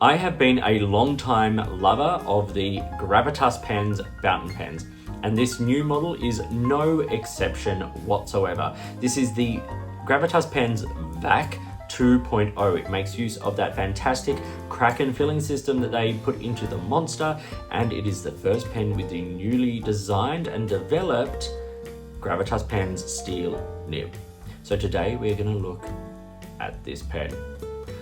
I have been a long-time lover of the Gravitas Pens fountain pens, and this new model is no exception whatsoever. This is the Gravitas Pens Vac 2.0. It makes use of that fantastic Kraken filling system that they put into the Monster, and it is the first pen with the newly designed and developed Gravitas Pens steel nib. So today we're going to look at this pen.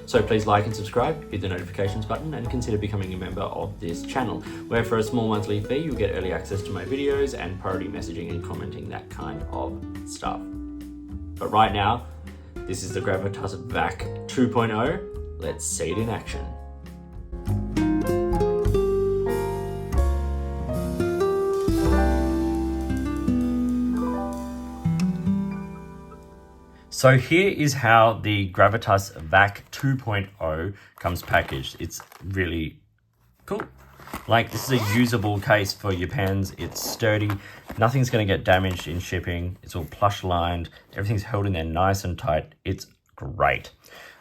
So please like and subscribe, hit the notifications button, and consider becoming a member of this channel, where for a small monthly fee you'll get early access to my videos and priority messaging and commenting, that kind of stuff. But right now, this is the Gravitas Vac 2.0. Let's see it in action. So here is how the Gravitas Vac 2.0 comes packaged. It's really cool. Like, this is a usable case for your pens. It's sturdy. Nothing's going to get damaged in shipping. It's all plush lined. Everything's held in there nice and tight. It's great.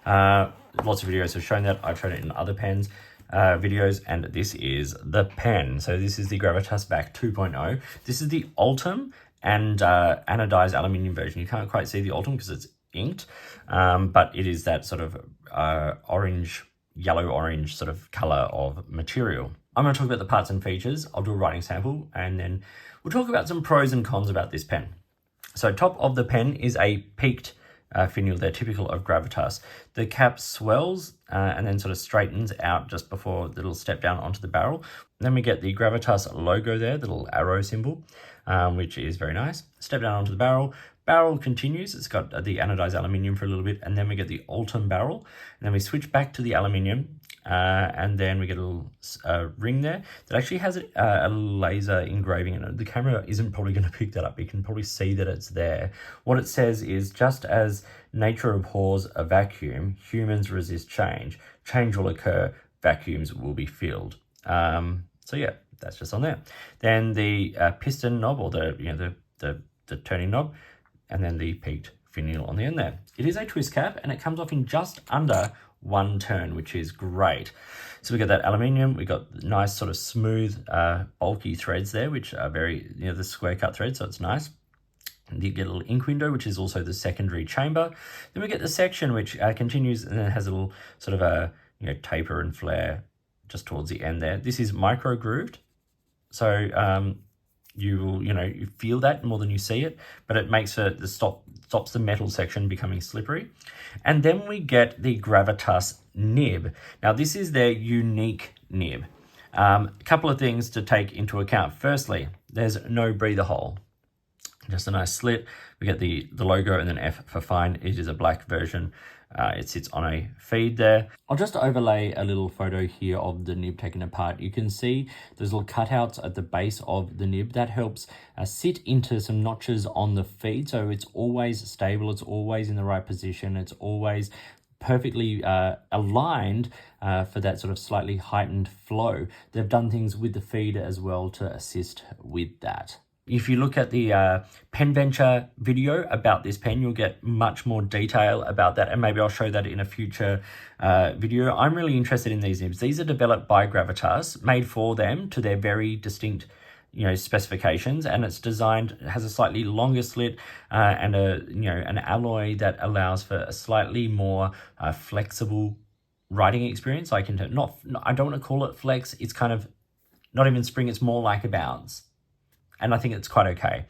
Lots of videos have shown that. I've shown it in other pens videos, and this is the pen. So this is the Gravitas Vac 2.0. This is the Ultim and anodized aluminium version. You can't quite see the Ultim because it's inked, but it is that sort of orange, yellow-orange sort of color of material. I'm going to talk about the parts and features. I'll do a writing sample, and then we'll talk about some pros and cons about this pen. So top of the pen is a peaked finial. They're typical of Gravitas. The cap swells and then sort of straightens out just before it'll step down onto the barrel. Then we get the Gravitas logo there, the little arrow symbol, which is very nice. Step down onto the barrel. Barrel continues. It's got the anodized aluminium for a little bit, and then we get the Ultim barrel, and then we switch back to the aluminium, and then we get a little ring there that actually has a laser engraving in it. The camera isn't probably going to pick that up. You can probably see that it's there. What it says is, just as nature abhors a vacuum, humans resist change. Change will occur. Vacuums will be filled. So yeah, that's just on there. Then the piston knob, or the turning knob, and then the peaked finial on the end there. It is a twist cap, and it comes off in just under one turn, which is great. So we got that aluminium, we got nice sort of smooth, bulky threads there, which are very, the square cut thread, so it's nice. And you get a little ink window, which is also the secondary chamber. Then we get the section, which continues and then has a little sort of a taper and flare just towards the end there. This is micro grooved, so you will, you feel that more than you see it, but it makes stops the metal section becoming slippery. And then we get the Gravitas nib. Now this is their unique nib. A couple of things to take into account. Firstly, there's no breather hole, just a nice slit. We get the logo and then F for fine. It is a black version. It sits on a feed there. I'll just overlay a little photo here of the nib taken apart. You can see those little cutouts at the base of the nib. That helps sit into some notches on the feed, so it's always stable, it's always in the right position, it's always perfectly aligned for that sort of slightly heightened flow. They've done things with the feed as well to assist with that. If you look at the Pen Venture video about this pen, you'll get much more detail about that, and maybe I'll show that in a future video. I'm really interested in these nibs. These are developed by Gravitas, made for them to their very distinct specifications, and it's designed, it has a slightly longer slit and an alloy that allows for a slightly more flexible writing experience. I don't want to call it flex. It's kind of not even spring. It's more like a bounce. And I think it's quite okay.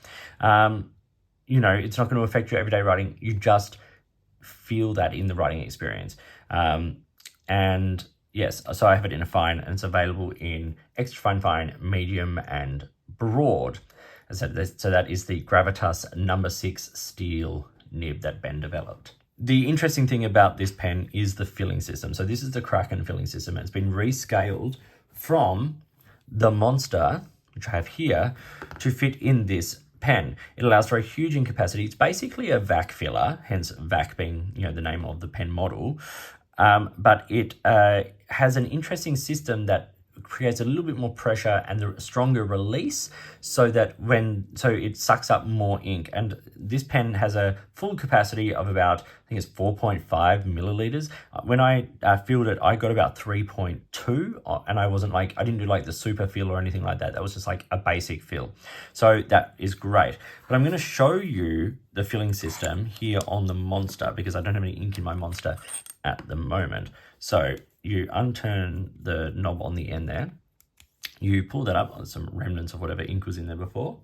It's not going to affect your everyday writing. You just feel that in the writing experience. And yes, so I have it in a fine, and it's available in extra fine, medium, and broad. So that is the Gravitas number 6 steel nib that Ben developed. The interesting thing about this pen is the filling system. So this is the Kraken filling system. It's been rescaled from the Monster, which I have here, to fit in this pen. It allows for a huge ink capacity. It's basically a vac filler, hence vac being the name of the pen model. But it has an interesting system that creates a little bit more pressure and the stronger release, so that it sucks up more ink. And this pen has a full capacity of about, I think it's 4.5 milliliters. When I filled it, I got about 3.2, and I didn't do like the super fill or anything like that. That was just like a basic fill. So that is great. But I'm going to show you the filling system here on the Monster, because I don't have any ink in my Monster at the moment. So you unturn the knob on the end there. You pull that up, some remnants of whatever ink was in there before.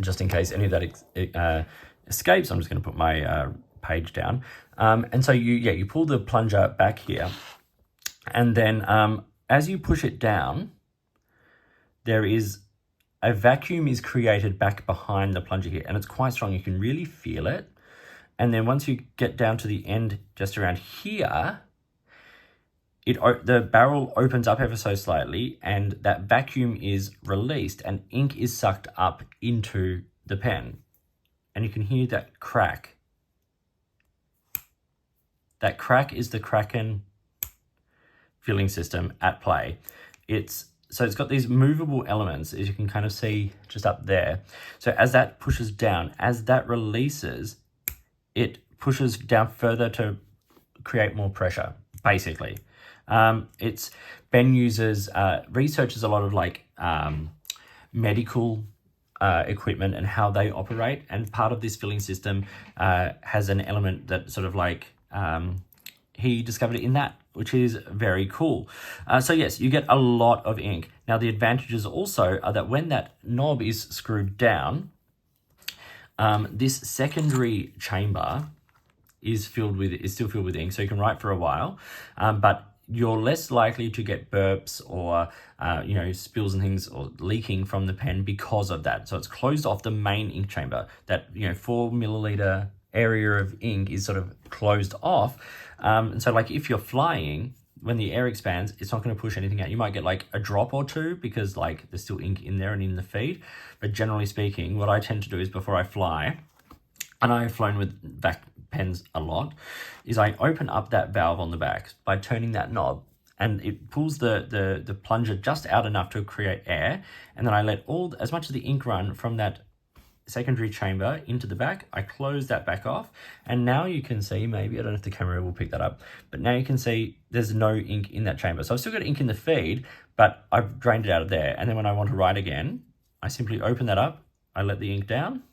Just in case any of that escapes, I'm just going to put my page down. And so you pull the plunger back here. And then as you push it down, there is a vacuum is created back behind the plunger here. And it's quite strong. You can really feel it. And then once you get down to the end, just around here, the barrel opens up ever so slightly, and that vacuum is released and ink is sucked up into the pen. And you can hear that crack. That crack is the Kraken filling system at play. So it's got these movable elements, as you can kind of see just up there. So as that pushes down, as that releases, it pushes down further to create more pressure, basically. Ben researches a lot of like medical equipment and how they operate, and part of this filling system has an element that sort of like he discovered it in that, which is very cool. So yes, you get a lot of ink. Now the advantages also are that when that knob is screwed down, this secondary chamber is still filled with ink, so you can write for a while, but you're less likely to get burps or spills and things or leaking from the pen because of that. So it's closed off the main ink chamber. That 4 milliliter area of ink is sort of closed off. And so like if you're flying, when the air expands, it's not going to push anything out. You might get like a drop or two because like there's still ink in there and in the feed. But generally speaking, what I tend to do is before I fly, and I've flown with Vac pens a lot, is I open up that valve on the back by turning that knob, and it pulls the plunger just out enough to create air, and then I let as much of the ink run from that secondary chamber into the back. I close that back off, and now you can see, maybe, I don't know if the camera will pick that up, but now you can see there's no ink in that chamber. So I've still got ink in the feed, but I've drained it out of there. And then when I want to write again, I simply open that up, I let the ink down,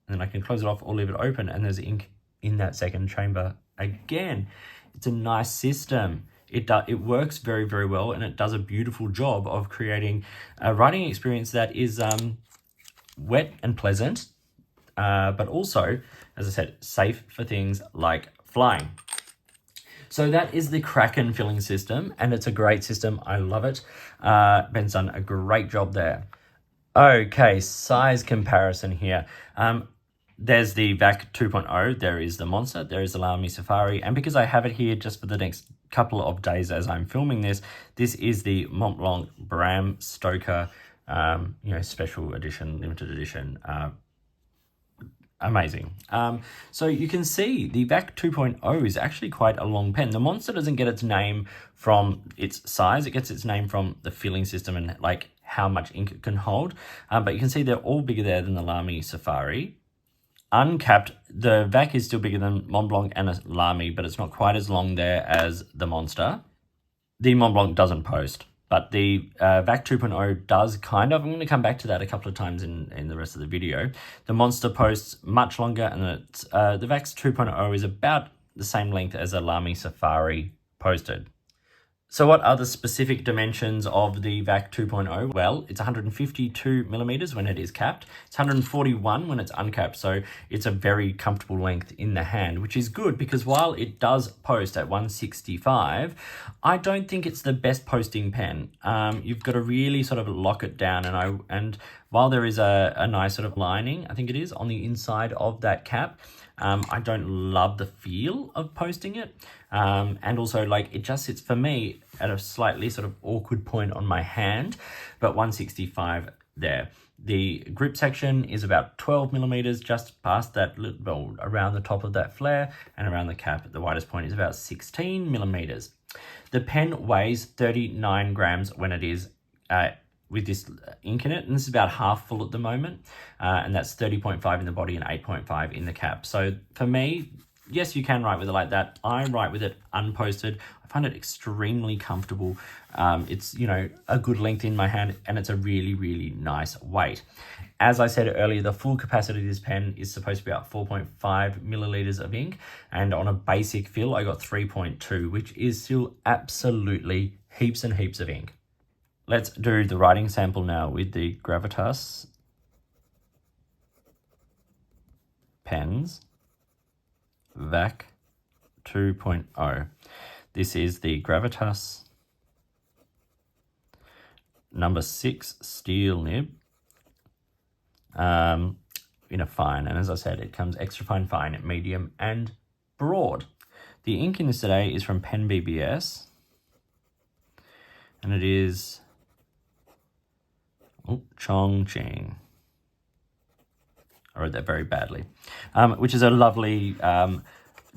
and then I can close it off or leave it open, and there's ink in that second chamber again. It's a nice system. It works very, very well, and it does a beautiful job of creating a writing experience that is wet and pleasant, but also, as I said, safe for things like flying. So that is the Kraken filling system, and it's a great system. I love it. Ben's done a great job there. Okay, size comparison here. There's the Vac 2.0, there is the Monster, there is the Lamy Safari, and because I have it here just for the next couple of days as I'm filming this is the Mont Blanc Bram Stoker, special edition, limited edition, amazing. So you can see the Vac 2.0 is actually quite a long pen. The Monster doesn't get its name from its size, it gets its name from the filling system and like how much ink it can hold, but you can see they're all bigger there than the Lamy Safari. Uncapped, the Vac is still bigger than Mont Blanc and a Lamy, but it's not quite as long there as the Monster. The Mont Blanc doesn't post, but the Vac 2.0 does kind of. I'm going to come back to that a couple of times in the rest of the video. The Monster posts much longer, and the Vac 2.0 is about the same length as a Lamy Safari posted. So what are the specific dimensions of the Vac 2.0? Well, it's 152 millimeters when it is capped. It's 141 when it's uncapped. So it's a very comfortable length in the hand, which is good because while it does post at 165, I don't think it's the best posting pen. You've got to really sort of lock it down. And while there is a nice sort of lining, I think it is, on the inside of that cap, I don't love the feel of posting it. And also, like, it just sits for me at a slightly sort of awkward point on my hand, but 165 there. The grip section is about 12 millimeters, just past that, well, around the top of that flare, and around the cap at the widest point is about 16 millimeters. The pen weighs 39 grams when it is with this ink in it, and this is about half full at the moment, and that's 30.5 in the body and 8.5 in the cap. So for me, yes, you can write with it like that. I write with it unposted. I find it extremely comfortable. It's, you know, a good length in my hand, and it's a really, really nice weight. As I said earlier, the full capacity of this pen is supposed to be about 4.5 milliliters of ink, and on a basic fill, I got 3.2, which is still absolutely heaps and heaps of ink. Let's do the writing sample now with the Gravitas Pens Vac 2.0. This is the Gravitas number 6 steel nib in a fine, and as I said, it comes extra fine, medium, and broad. The ink in this today is from Pen BBS, and it is Chongqing. I wrote that very badly, which is a lovely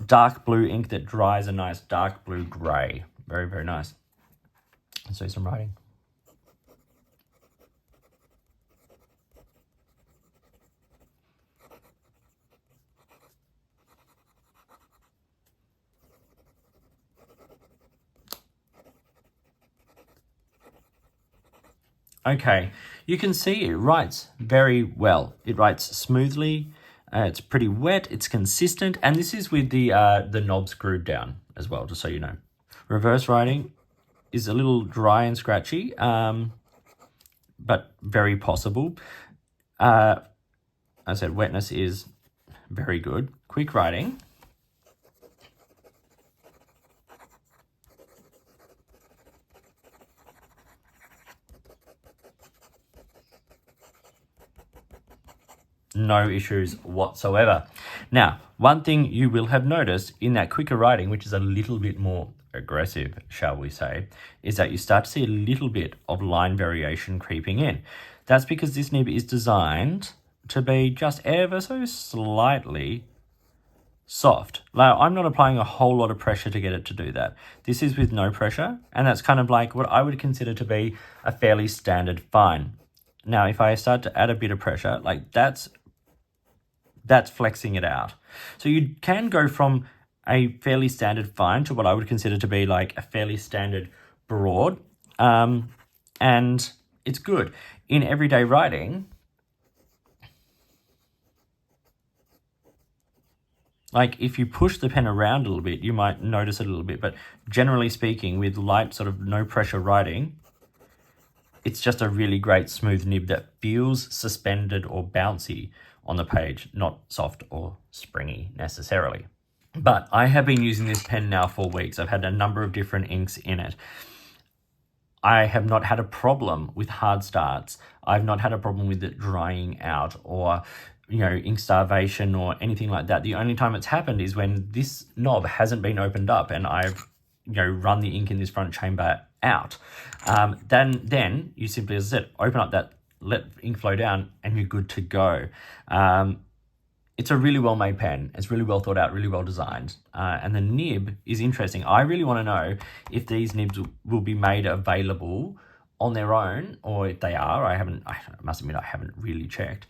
dark blue ink that dries a nice dark blue grey. Very, very nice. Let's do some writing. Okay, you can see it writes very well. It writes smoothly. It's pretty wet. It's consistent, and this is with the knob screwed down as well, just so you know. Reverse writing is a little dry and scratchy, but very possible. As I said, wetness is very good. Quick writing. No issues whatsoever. Now, one thing you will have noticed in that quicker writing, which is a little bit more aggressive, shall we say, is that you start to see a little bit of line variation creeping in. That's because this nib is designed to be just ever so slightly soft. Now, I'm not applying a whole lot of pressure to get it to do that. This is with no pressure, and that's kind of like what I would consider to be a fairly standard fine. Now, if I start to add a bit of pressure, like that's flexing it out. So you can go from a fairly standard fine to what I would consider to be like a fairly standard broad, and it's good. In everyday writing, like if you push the pen around a little bit, you might notice it a little bit, but generally speaking, with light sort of no pressure writing, it's just a really great smooth nib that feels suspended or bouncy on the page, not soft or springy necessarily. But I have been using this pen now for weeks. I've had a number of different inks in it. I have not had a problem with hard starts. I've not had a problem with it drying out or, you know, ink starvation or anything like that. The only time it's happened is when this knob hasn't been opened up and I've, you know, run the ink in this front chamber out. Then you simply, as I said, open up that, let ink flow down, and you're good to go. It's a really well made pen. It's really well thought out, really well designed. And the nib is interesting. I really want to know if these nibs will be made available on their own, or if they are. I must admit, I haven't really checked.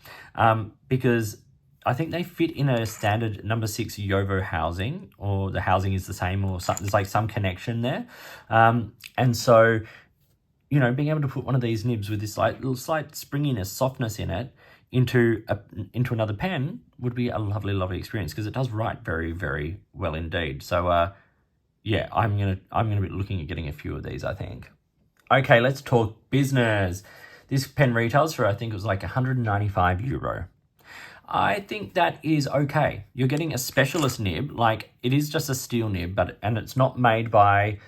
Because I think they fit in a standard number 6 Yovo housing, or the housing is the same, or there's like some connection there. And so, you know, being able to put one of these nibs with this little slight springiness, softness in it into another pen would be a lovely, lovely experience, because it does write very, very well indeed. So, yeah, I'm gonna be looking at getting a few of these, I think. Okay, let's talk business. This pen retails for, I think it was like €195. I think that is okay. You're getting a specialist nib, like it is just a steel nib, and it's not made by,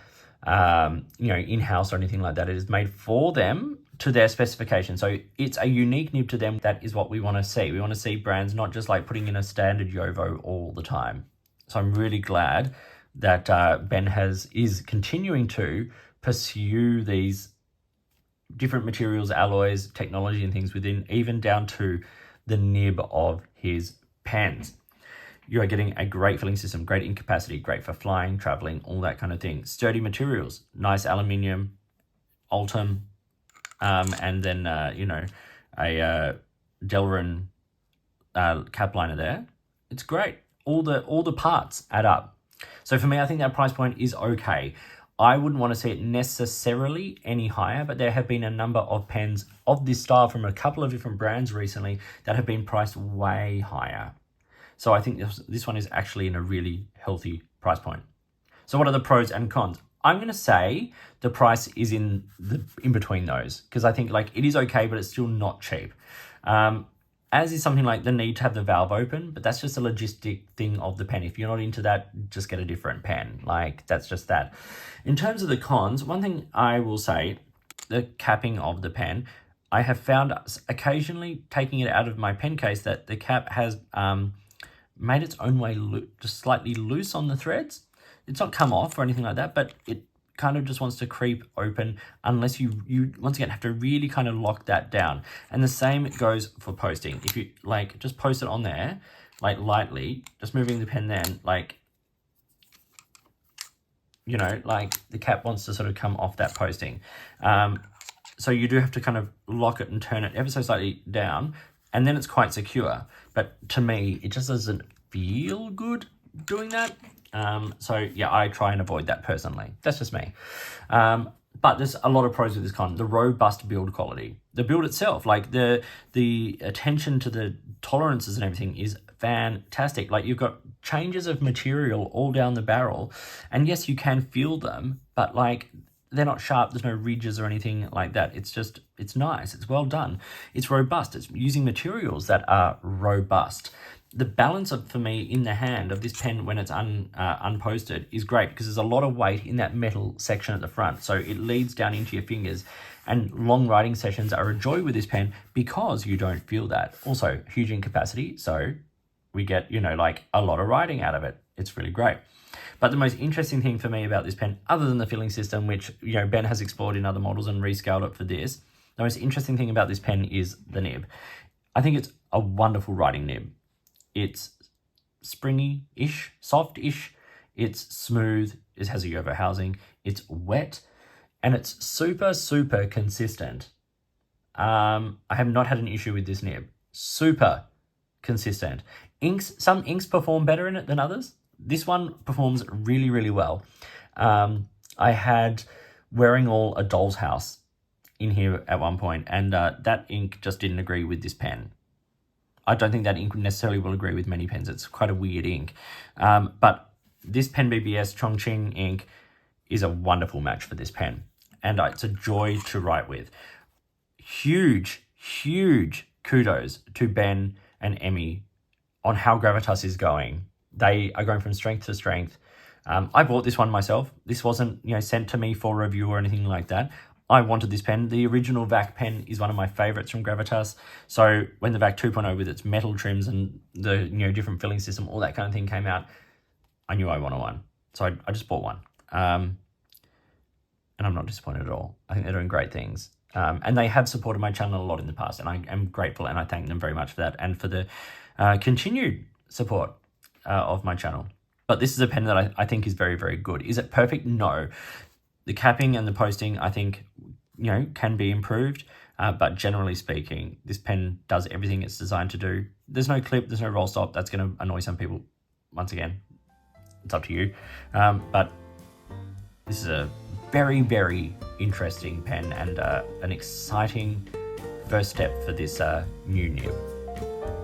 you know, in-house or anything like that. It is made for them to their specification. So it's a unique nib to them. That is what we want to see. We want to see brands not just like putting in a standard Yovo all the time. So I'm really glad that Ben is continuing to pursue these different materials, alloys, technology and things within, even down to the nib of his pens. You are getting a great filling system, great ink capacity, great for flying, traveling, all that kind of thing. Sturdy materials, nice aluminium, Ultim, and then, a Delrin cap liner there. It's great. All the parts add up. So for me, I think that price point is okay. I wouldn't want to see it necessarily any higher, but there have been a number of pens of this style from a couple of different brands recently that have been priced way higher. So I think this one is actually in a really healthy price point. So what are the pros and cons? I'm going to say the price is in between those, because I think like it is okay, but it's still not cheap. As is something like the need to have the valve open, but that's just a logistic thing of the pen. If you're not into that, just get a different pen. Like that's just that. In terms of the cons, one thing I will say, the capping of the pen, I have found occasionally taking it out of my pen case that the cap has made its own way just slightly loose on the threads. It's not come off or anything like that, but it kind of just wants to creep open unless you once again have to really kind of lock that down. And the same goes for posting. If you like just post it on there, like lightly, just moving the pen then, like, you know, like the cap wants to sort of come off that posting. So you do have to kind of lock it and turn it ever so slightly down, and then it's quite secure. But to me, it just doesn't feel good doing that. So yeah, I try and avoid that personally. That's just me. But there's a lot of pros with this con. The robust build quality, the build itself, like the attention to the tolerances and everything is fantastic. Like you've got changes of material all down the barrel, and yes, you can feel them, but like they're not sharp. There's no ridges or anything like that. It's just, it's nice. It's well done. It's robust. It's using materials that are robust. The balance for me in the hand of this pen when it's unposted is great, because there's a lot of weight in that metal section at the front. So it leads down into your fingers, and long writing sessions are a joy with this pen because you don't feel that. Also, huge ink capacity. So we get, you know, like a lot of writing out of it. It's really great. But the most interesting thing for me about this pen, other than the filling system, which, you know, Ben has explored in other models and rescaled it for this, the most interesting thing about this pen is the nib. I think it's a wonderful writing nib. It's springy-ish, soft-ish, it's smooth, it has a Yovo housing, it's wet, and it's super, super consistent. I have not had an issue with this nib. Super consistent. Some inks perform better in it than others. This one performs really, really well. I had Wearing All a Doll's House in here at one point, and that ink just didn't agree with this pen. I don't think that ink necessarily will agree with many pens. It's quite a weird ink. But this Pen BBS Chongqing ink is a wonderful match for this pen, and it's a joy to write with. Huge, huge kudos to Ben and Emmy on how Gravitas is going. They are going from strength to strength. I bought this one myself. This wasn't, you know, sent to me for review or anything like that. I wanted this pen. The original Vac pen is one of my favorites from Gravitas. So when the Vac 2.0 with its metal trims and the, you know, different filling system, all that kind of thing came out, I knew I wanted one. So I just bought one. And I'm not disappointed at all. I think they're doing great things. And they have supported my channel a lot in the past, and I am grateful, and I thank them very much for that and for the continued support of my channel. But this is a pen that I think is very, very good. Is it perfect? No. The capping and the posting, I think, you know, can be improved. But generally speaking, this pen does everything it's designed to do. There's no clip, there's no roll stop. That's going to annoy some people. Once again, it's up to you. But this is a very, very interesting pen and an exciting first step for this new nib.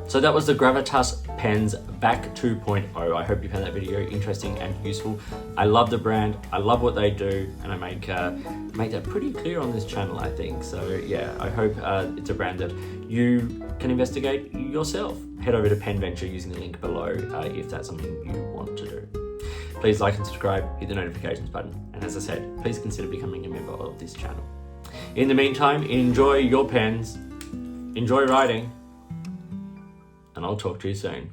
So that was the Gravitas Pens Vac 2.0. I hope you found that video interesting and useful. I love the brand, I love what they do, and I make that pretty clear on this channel, I think. So yeah, I hope it's a brand that you can investigate yourself. Head over to Pen Venture using the link below if that's something you want to do. Please like and subscribe, hit the notifications button, and as I said, please consider becoming a member of this channel. In the meantime, enjoy your pens, enjoy writing, and I'll talk to you soon.